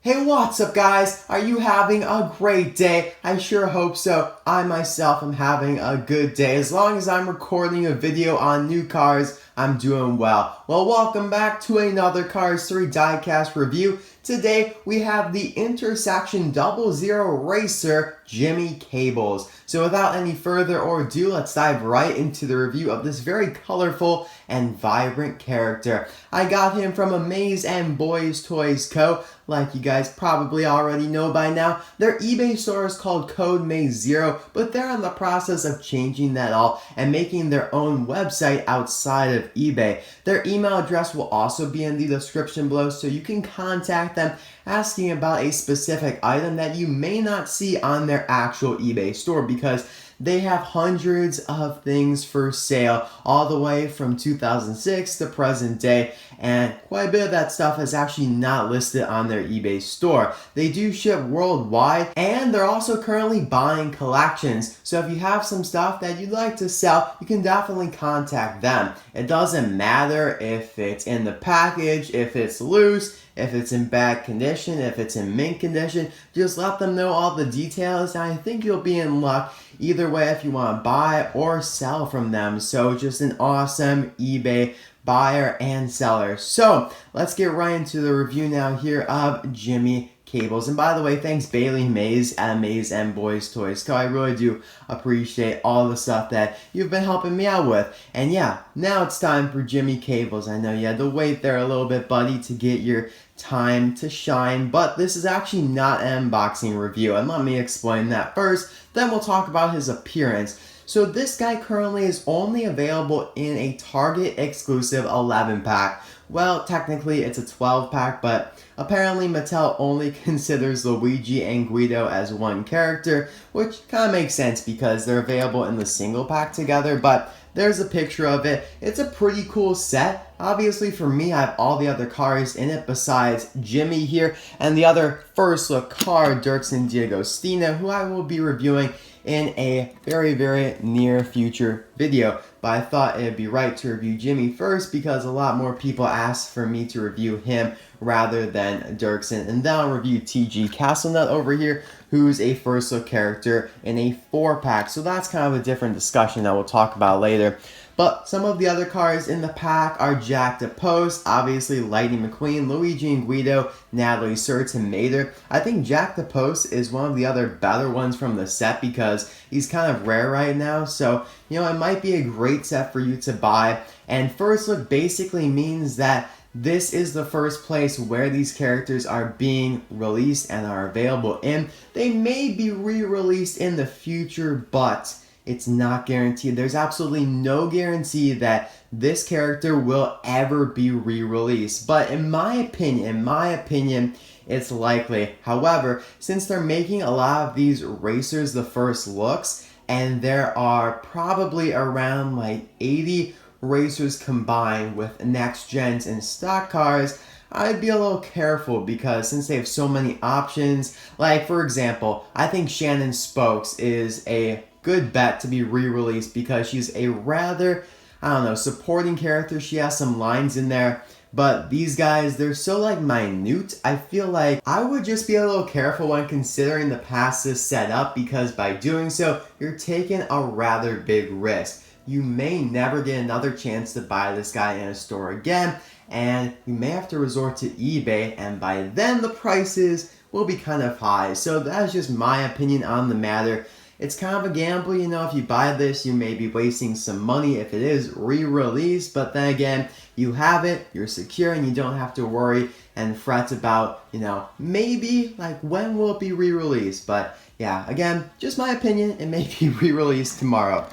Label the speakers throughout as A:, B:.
A: Hey, what's up guys? Are you having a great day? I sure hope so. I myself am having a good day. As long as I'm recording a video on new cars, I'm doing well. Well, welcome back to another Cars 3 diecast review. Today we have the Intersection 00 Racer Jimmy Cables. So without any further ado, let's dive right into the review of this very colorful and vibrant character. I got him from Amaze and Boys Toys Co. Like you guys probably already know by now, their eBay store is called Code May0, but they're in the process of changing that all and making their own website outside of eBay. Their email address will also be in the description below, so you can contact them asking about a specific item that you may not see on their actual eBay store, because they have hundreds of things for sale all the way from 2006 to present day, and quite a bit of that stuff is actually not listed on their eBay store. They do ship worldwide, and they're also currently buying collections, so if you have some stuff that you'd like to sell, you can definitely contact them. It doesn't matter if it's in the package, if it's loose, if it's in bad condition, if it's in mint condition. Just let them know all the details, and I think you'll be in luck either way if you want to buy or sell from them. So just an awesome eBay buyer and seller. So let's get right into the review now here of Jimmy Cables. And by the way, thanks Bailey Mays at Amaze and Boys Toys Co. I really do appreciate all the stuff that you've been helping me out with. And yeah, now it's time for Jimmy Cables. I know you had to wait there a little bit, buddy, to get your time to shine, but this is actually not an unboxing review, and let me explain that first, then we'll talk about his appearance. So this guy currently is only available in a Target exclusive 11 pack. Well, technically it's a 12 pack, but apparently Mattel only considers Luigi and Guido as one character, which kind of makes sense because they're available in the single pack together, but there's a picture of it. It's a pretty cool set. Obviously for me, I have all the other cars in it besides Jimmy here, and the other first look car, Dirksen D'Agostino, who I will be reviewing in a very, very near future video. But I thought it'd be right to review Jimmy first because a lot more people asked for me to review him rather than Dirksen. And then I'll review TG Castlenut over here, who's a first look character in a 4-pack. So that's kind of a different discussion that we'll talk about later. But some of the other cars in the pack are Jack the Post, obviously Lightning McQueen, Luigi and Guido, Natalie Sertz, and Mater. I think Jack the Post is one of the other better ones from the set because he's kind of rare right now. So, you know, it might be a great set for you to buy. And first look basically means that this is the first place where these characters are being released and are available in. They may be re-released in the future, but it's not guaranteed. There's absolutely no guarantee that this character will ever be re-released. But in my opinion, it's likely. However, since they're making a lot of these racers the first looks, and there are probably around like 80 racers combined with next gens and stock cars, I'd be a little careful because since they have so many options, like for example, I think Shannon Spokes is a good bet to be re-released because she's a rather, I don't know, supporting character. She has some lines in there, but these guys, they're so like minute. I feel like I would just be a little careful when considering the pass this set up, because by doing so, you're taking a rather big risk. You may never get another chance to buy this guy in a store again, and you may have to resort to eBay, and by then the prices will be kind of high. So that's just my opinion on the matter. It's kind of a gamble, you know, if you buy this, you may be wasting some money if it is re-released, but then again, you have it, you're secure, and you don't have to worry and fret about, you know, maybe, like, when will it be re-released? But yeah, again, just my opinion, it may be re-released tomorrow.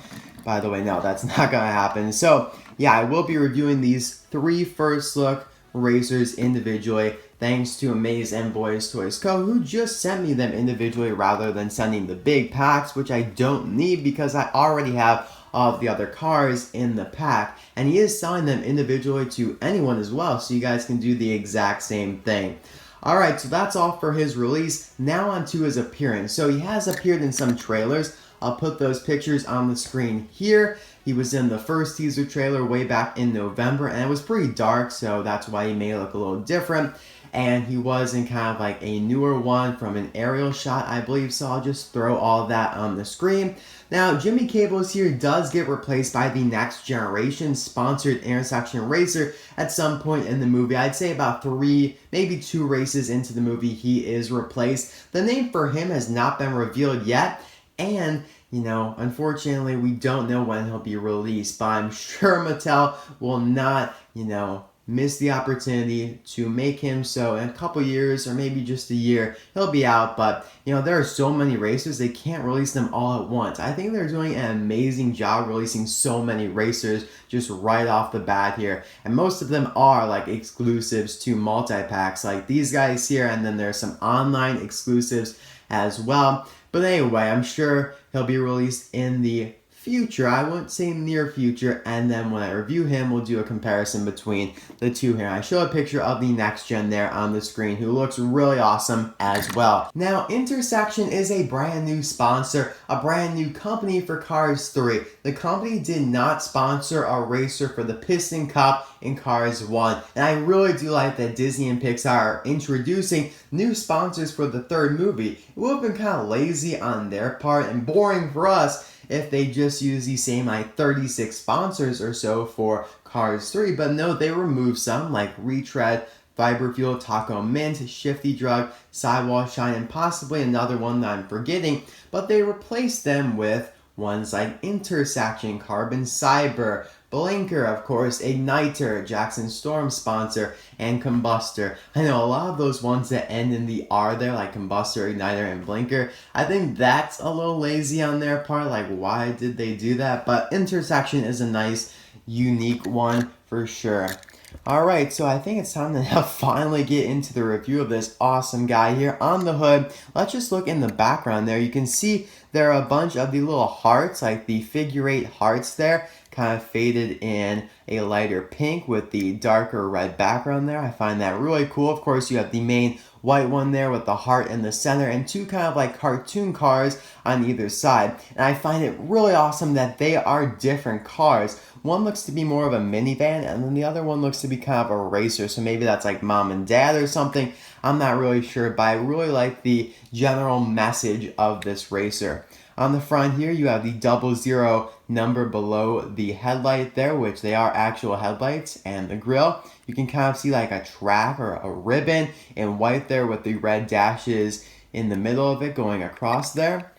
A: By the way, no, that's not gonna happen. So yeah, I will be reviewing these 3 first look racers individually, thanks to Amaze and Boys Toys Co., who just sent me them individually rather than sending the big packs, which I don't need because I already have all of the other cars in the pack, and he is selling them individually to anyone as well, so you guys can do the exact same thing. Alright, so that's all for his release. Now on to his appearance. So he has appeared in some trailers. I'll put those pictures on the screen here. He was in the first teaser trailer way back in November, and it was pretty dark, so that's why he may look a little different. and he was in kind of like a newer one from an aerial shot, I believe, so I'll just throw all of that on the screen. Now, Jimmy Cables here does get replaced by the Next Generation sponsored intersection racer at some point in the movie. I'd say about 3, maybe 2 races into the movie, he is replaced. The name for him has not been revealed yet, and unfortunately, we don't know when he'll be released, but I'm sure Mattel will not, miss the opportunity to make him so in a couple years or maybe just a year he'll be out. But there are so many racers, they can't release them all at once. I think they're doing an amazing job releasing so many racers just right off the bat here, and most of them are like exclusives to multi-packs like these guys here, and then there's some online exclusives as well. But anyway, I'm sure he'll be released in the future. I wouldn't say near future, and then when I review him, we'll do a comparison between the two here. I show a picture of the Next Gen there on the screen, who looks really awesome as well. Now, Intersection is a brand new sponsor, a brand new company for Cars 3. The company did not sponsor a racer for the Piston Cup in Cars 1, and I really do like that Disney and Pixar are introducing new sponsors for the third movie. It would have been kind of lazy on their part and boring for us if they just use the same 36 sponsors or so for Cars 3, but no, they removed some like Retread, Fiber Fuel, Taco Mint, Shifty Drug, Sidewall Shine, and possibly another one that I'm forgetting, but they replaced them with ones like Intersection, Carbon Cyber, Blinker, of course, Igniter, Jackson Storm sponsor, and Combustor. I know a lot of those ones that end in the R there, like Combustor, Igniter, and Blinker, I think that's a little lazy on their part, like why did they do that? But Intersection is a nice, unique one for sure. Alright, so I think it's time to now finally get into the review of this awesome guy here. On the hood, let's just look in the background there. You can see there are a bunch of the little hearts, like the figure 8 hearts there, kind of faded in a lighter pink with the darker red background there. I find that really cool. Of course, you have the main white one there with the heart in the center and two kind of like cartoon cars on either side. And I find it really awesome that they are different cars. One looks to be more of a minivan, and then the other one looks to be kind of a racer, so maybe that's like mom and dad or something. I'm not really sure, but I really like the general message of this racer. On the front here, you have the 00 number below the headlight there, which they are actual headlights, and the grille. You can kind of see like a track or a ribbon in white there with the red dashes in the middle of it going across there.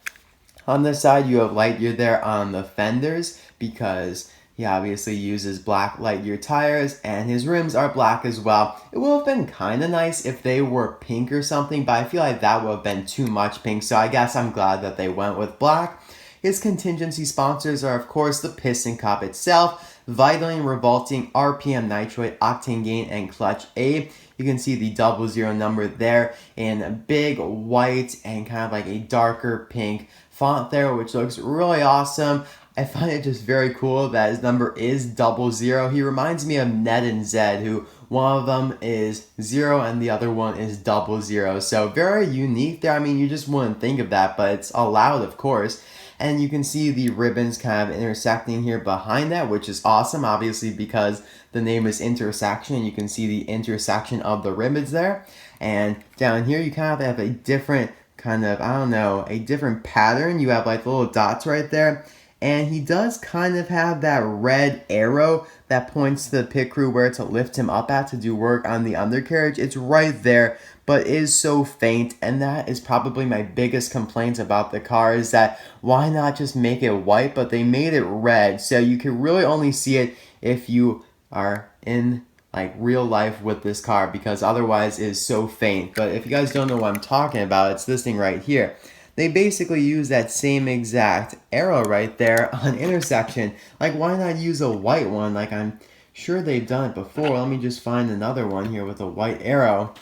A: On this side, you have Lightyear there on the fenders because he obviously uses black Lightyear tires, and his rims are black as well. It would have been kind of nice if they were pink or something, but I feel like that would have been too much pink, so I guess I'm glad that they went with black. His contingency sponsors are, of course, the Piston Cup itself, Vitally Revolting, RPM Nitroid, Octane Gain, and Clutch A. You can see the 00 number there in big white and kind of like a darker pink font there, which looks really awesome. I find it just very cool that his number is 00. He reminds me of Ned and Zed, who one of them is 0 and the other one is 00. So very unique there. I mean, you just wouldn't think of that, but it's allowed, of course. And you can see the ribbons kind of intersecting here behind that, which is awesome, obviously, because the name is Intersection. You can see the intersection of the ribbons there. And down here, you kind of have a different kind of, I don't know, a different pattern. You have like little dots right there. And he does kind of have that red arrow that points to the pit crew where to lift him up at to do work on the undercarriage. It's right there, but is so faint, and that is probably my biggest complaint about the car, is that why not just make it white? But they made it red, so you can really only see it if you are in like real life with this car, because otherwise it is so faint. But if you guys don't know what I'm talking about, it's this thing right here. They basically use that same exact arrow right there on Intersection. Like, why not use a white one? Like, I'm sure they've done it before. Let me just find another one here with a white arrow.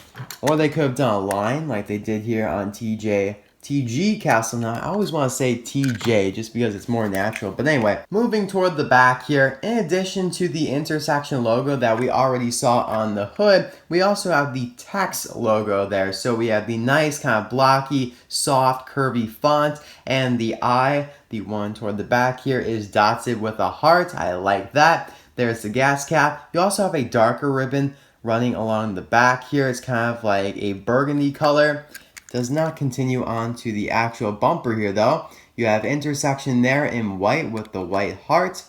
A: Or they could have done a line like they did here on TG Castle. Now, I always want to say TJ just because it's more natural. But anyway, moving toward the back here, in addition to the Intersection logo that we already saw on the hood, we also have the text logo there. So we have the nice kind of blocky, soft, curvy font, and the I, the one toward the back here, is dotted with a heart. I like that. There's the gas cap. You also have a darker ribbon running along the back here. It's kind of like a burgundy color. Does not continue on to the actual bumper here though. You have intersection there in white with the white heart.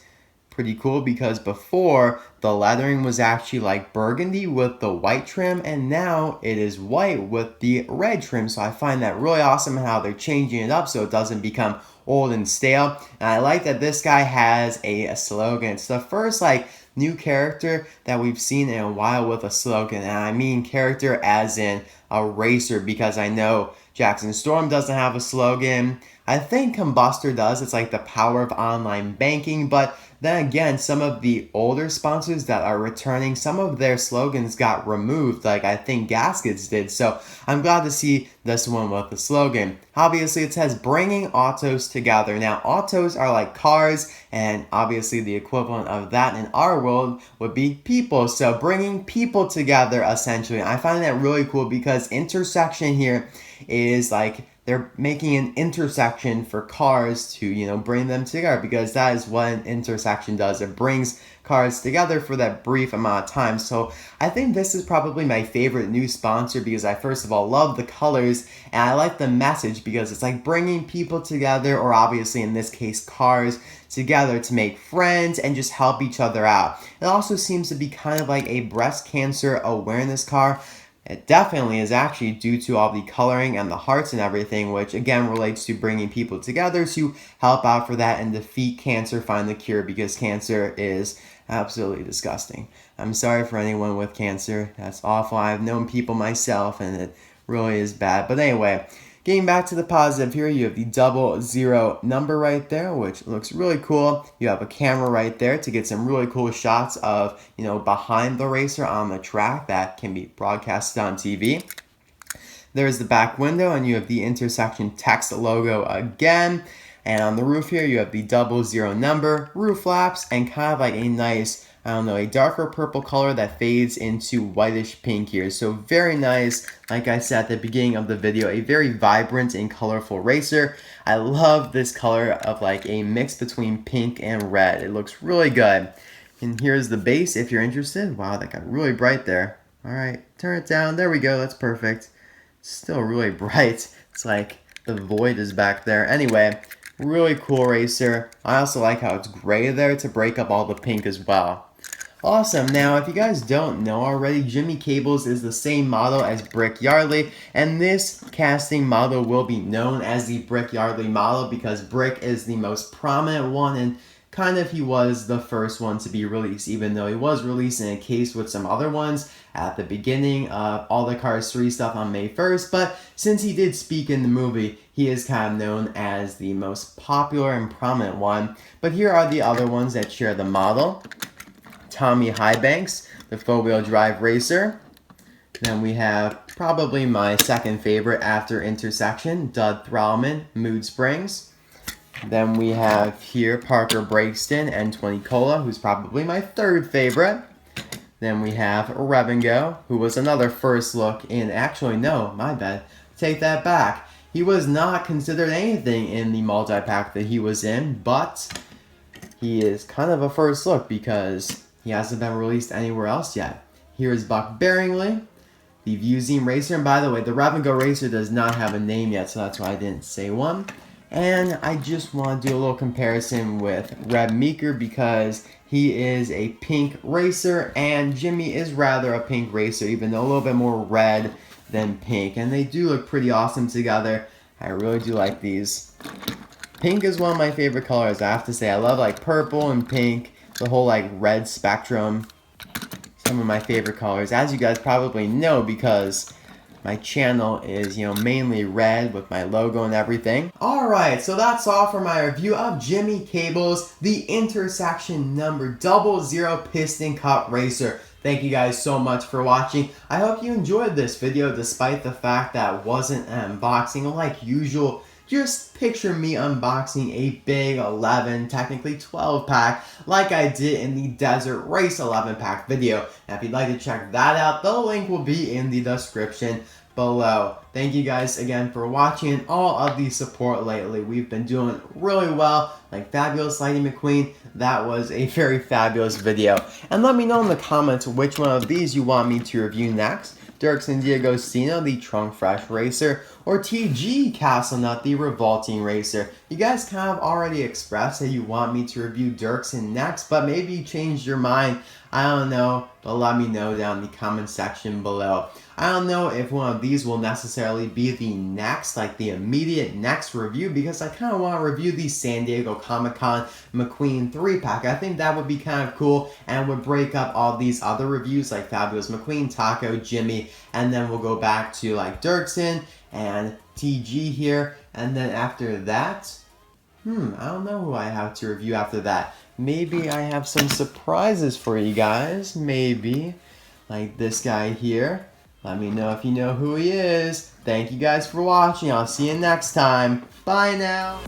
A: Pretty cool because before the lettering was actually like burgundy with the white trim, and now it is white with the red trim. So I find that really awesome how they're changing it up so it doesn't become old and stale. And I like that this guy has a slogan. It's the first like new character that we've seen in a while with a slogan, and I mean character as in a racer, because I know Jackson Storm doesn't have a slogan. I think Combustor does. It's like the power of online banking. But then again, some of the older sponsors that are returning, some of their slogans got removed, like I think Gaskets did. So I'm glad to see this one with the slogan. Obviously, it says bringing autos together. Now, autos are like cars, and obviously the equivalent of that in our world would be people. So bringing people together, essentially. I find that really cool because intersection here is like they're making an intersection for cars to, you know, bring them together, because that is what an intersection does. It brings cars together for that brief amount of time. So I think this is probably my favorite new sponsor because I first of all love the colors, and I like the message because it's like bringing people together, or obviously in this case cars together, to make friends and just help each other out. It also seems to be kind of like a breast cancer awareness car. It definitely is actually due to all the coloring and the hearts and everything, which again relates to bringing people together to help out for that and defeat cancer, find the cure, because cancer is absolutely disgusting. I'm sorry for anyone with cancer. That's awful. I've known people myself and it really is bad. But anyway, getting back to the positive here, you have the 00 number right there, which looks really cool. You have a camera right there to get some really cool shots of, you know, behind the racer on the track that can be broadcasted on TV. There's the back window, and you have the intersection text logo again. And on the roof here, you have the 00 number, roof flaps, and kind of like a nice, I don't know, a darker purple color that fades into whitish pink here. So very nice. Like I said at the beginning of the video, a very vibrant and colorful racer. I love this color of like a mix between pink and red. It looks really good. And here's the base if you're interested. Wow, that got really bright there. All right, turn it down. There we go. That's perfect. It's still really bright. It's like the void is back there. Anyway, really cool racer. I also like how it's gray there to break up all the pink as well. Awesome. Now, if you guys don't know already, Jimmy Cables is the same model as Brick Yardley, and this casting model will be known as the Brick Yardley model because Brick is the most prominent one, and kind of he was the first one to be released, even though he was released in a case with some other ones at the beginning of all the Cars 3 stuff on May 1st, but since he did speak in the movie, he is kind of known as the most popular and prominent one. But here are the other ones that share the model. Tommy Highbanks, the four-wheel drive racer. Then we have probably my second favorite after Intersection, Dud Thrallman, Mood Springs. Then we have here Parker Breakston and 20 Cola, who's probably my third favorite. Then we have Rev and Go, who was another first look in, actually no, my bad, take that back. He was not considered anything in the multi-pack that he was in, but he is kind of a first look because he hasn't been released anywhere else yet. Here is Buck Bearingley, the Vuezine Racer. And by the way, the Rev and Go Racer does not have a name yet, so that's why I didn't say one. And I just want to do a little comparison with Reb Meeker because he is a pink racer and Jimmy is rather a pink racer, even though a little bit more red than pink. And they do look pretty awesome together. I really do like these. Pink is one of my favorite colors, I have to say. I love like purple and pink, the whole like red spectrum. Some of my favorite colors, as you guys probably know, because my channel is, you know, mainly red with my logo and everything. Alright, so that's all for my review of Jimmy Cables, the Intersection number 00 Piston Cup Racer. Thank you guys so much for watching. I hope you enjoyed this video despite the fact that it wasn't an unboxing like usual. Just picture me unboxing a big 11, technically 12 pack like I did in the Desert Race 11 pack video. And if you'd like to check that out, the link will be in the description below. Thank you guys again for watching and all of the support lately. We've been doing really well, like Fabulous Lightning McQueen. That was a very fabulous video. And let me know in the comments which one of these you want me to review next. Dirks and Diego Cena, the Trunk Fresh Racer, or TG Castle Nut, the Revolting Racer. You guys kind of already expressed that you want me to review Dirksen next, but maybe you changed your mind. I don't know, but let me know down in the comment section below. I don't know if one of these will necessarily be the next, like the immediate next review, because I kind of want to review the San Diego Comic-Con McQueen 3-pack. I think that would be kind of cool and would break up all these other reviews like Fabulous McQueen, Taco, Jimmy, and then we'll go back to like Dirksen and TG here, and then after that, I don't know who I have to review after that. Maybe I have some surprises for you guys, maybe, like this guy here. Let me know if you know who he is. Thank you guys for watching. I'll see you next time. Bye now.